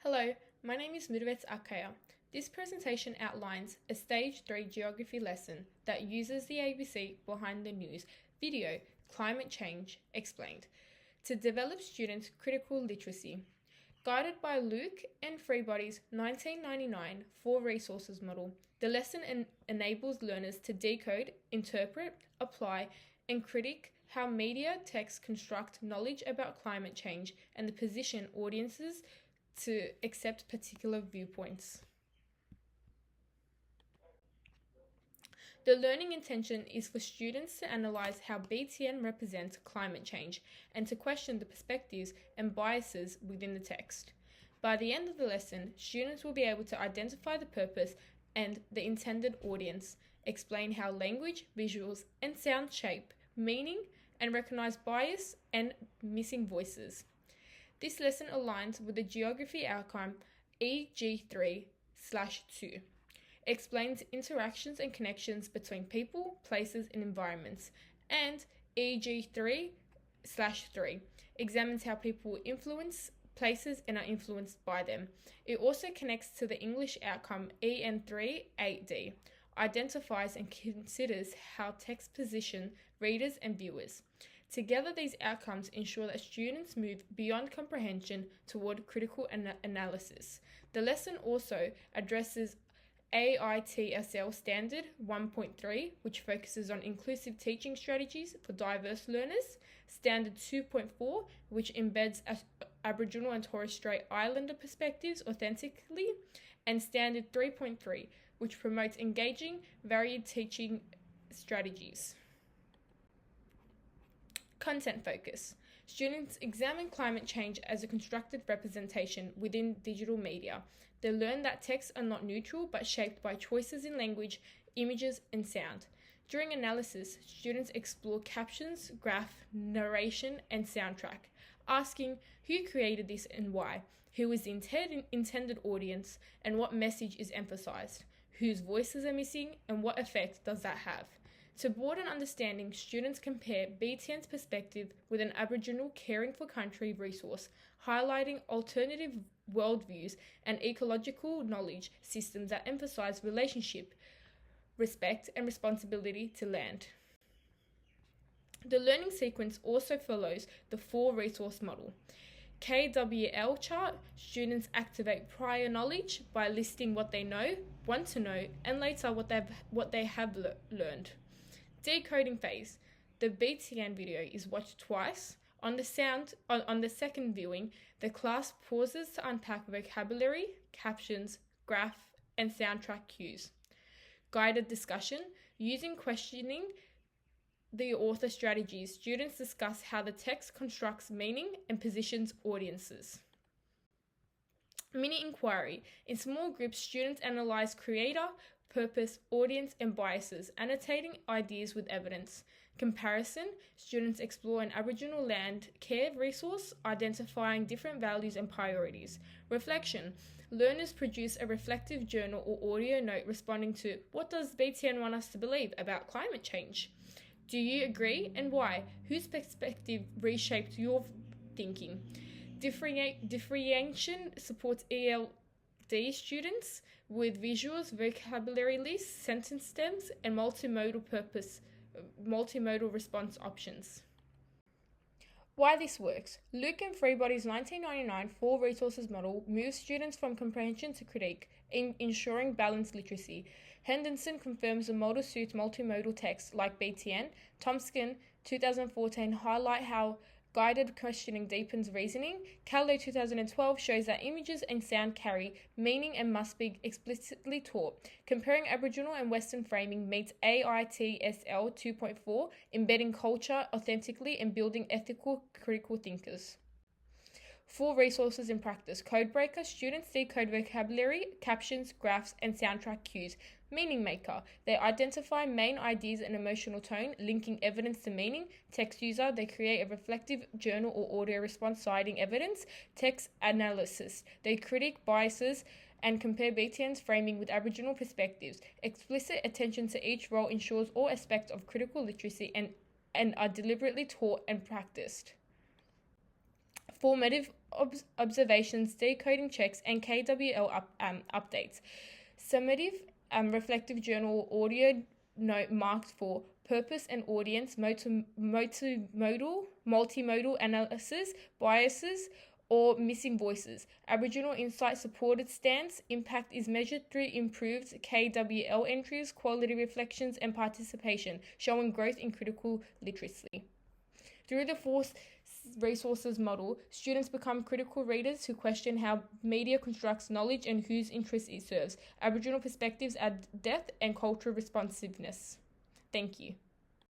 Hello, my name is Muruvvet Akkaya. This presentation outlines a Stage 3 geography lesson that uses the ABC Behind the News video, Climate Change Explained, to develop students' critical literacy. Guided by Luke and Freebody's 1999 Four Resources model, the lesson enables learners to decode, interpret, apply, and critique how media texts construct knowledge about climate change and the position audiences to accept particular viewpoints. The learning intention is for students to analyze how BTN represents climate change and to question the perspectives and biases within the text. By the end of the lesson, students will be able to identify the purpose and the intended audience, explain how language, visuals, and sound shape meaning, and recognize bias and missing voices. This lesson aligns with the geography outcome EG3/2. Explains interactions and connections between people, places, and environments, and EG3/3 examines how people influence places and are influenced by them. It also connects to the English outcome EN3/8D, identifies and considers how text position readers and viewers. Together, these outcomes ensure that students move beyond comprehension toward critical analysis. The lesson also addresses AITSL Standard 1.3, which focuses on inclusive teaching strategies for diverse learners, Standard 2.4, which embeds Aboriginal and Torres Strait Islander perspectives authentically, and Standard 3.3, which promotes engaging, varied teaching strategies. Content focus. Students examine climate change as a constructed representation within digital media. They learn that texts are not neutral but shaped by choices in language, images, and sound. During analysis, students explore captions, graph, narration, and soundtrack, asking who created this and why, who is the intended audience, and what message is emphasized, whose voices are missing, and what effect does that have. To broaden understanding, students compare BTN's perspective with an Aboriginal caring for country resource, highlighting alternative worldviews and ecological knowledge systems that emphasize relationship, respect, and responsibility to land. The learning sequence also follows the Four Resource model. KWL chart, students activate prior knowledge by listing what they know, want to know, and later what they have learned. Decoding phase. The BTN video is watched twice. On the second viewing, the class pauses to unpack vocabulary, captions, graph, and soundtrack cues. Guided discussion. Using questioning the author strategies, students discuss how the text constructs meaning and positions audiences. Mini inquiry. In small groups, students analyze creator, purpose, audience, and biases, annotating ideas with evidence. Comparison. Students explore an Aboriginal land care resource, identifying different values and priorities. Reflection. Learners produce a reflective journal or audio note responding to, what does BTN want us to believe about climate change? Do you agree, and why? Whose perspective reshaped your thinking? Differentiation supports ELD students with visuals, vocabulary lists, sentence stems, and multimodal response options. Why this works. Luke and Freebody's 1999 Four Resources model moves students from comprehension to critique, ensuring balanced literacy. Henderson confirms the model suits multimodal texts like BTN. Tomskin 2014 highlight how guided questioning deepens reasoning. Callow 2012 shows that images and sound carry meaning and must be explicitly taught. Comparing Aboriginal and Western framing meets AITSL 2.4, embedding culture authentically and building ethical critical thinkers. Four resources in practice. Codebreaker. Students decode vocabulary, captions, graphs, and soundtrack cues. Meaning maker. They identify main ideas and emotional tone, linking evidence to meaning. Text user. They create a reflective journal or audio response citing evidence. Text analysis. They critique biases and compare BTN's framing with Aboriginal perspectives. Explicit attention to each role ensures all aspects of critical literacy and are deliberately taught and practiced. Formative observations, decoding checks, and KWL updates. Summative reflective journal audio note marked for purpose and audience, multimodal analysis, biases, or missing voices. Aboriginal insight supported stance. Impact is measured through improved KWL entries, quality reflections, and participation, showing growth in critical literacy. Through the force resources model, students become critical readers who question how media constructs knowledge and whose interests it serves. Aboriginal perspectives add depth and cultural responsiveness. Thank you.